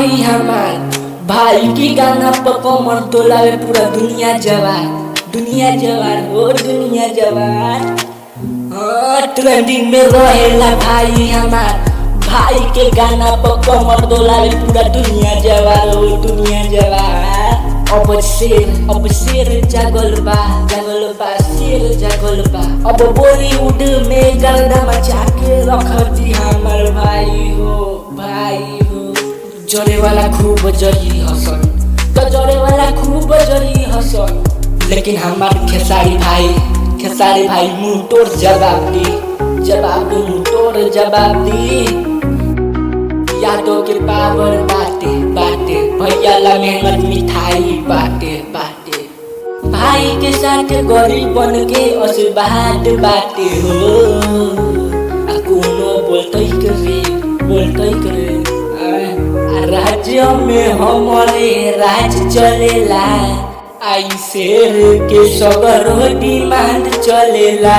भाई हमार भाई की गाना पर कमर डोलावे पूरा दुनिया जवान हो दुनिया जवान। हाँ ट्रेंडिंग में रहेला भाई हमार भाई के गाना पर कमर डोलावे पूरा दुनिया जवान हो दुनिया जवान। अब शेर जागल बा शेर जागल बा। अब बॉलीवुड में गर्दा मचा के रख दी हमार भाई हो। जरे वाला खूब जरी हसन तो जरे वाला खूब जरी हसन, लेकिन हमार खेसारी भाई मुंह तोड़ जवाब दी मुंह तोड़ जवाब दी। यादों के पावर बाटे भैया ला मेहनत मिठाई बाटे भाई के साथ गरीब बन के आशीर्वाद बाटे हो। कोनो बोलते करे राज्य में हमारे राज चलेला, आई शेर के सगर डिमांड चलेला।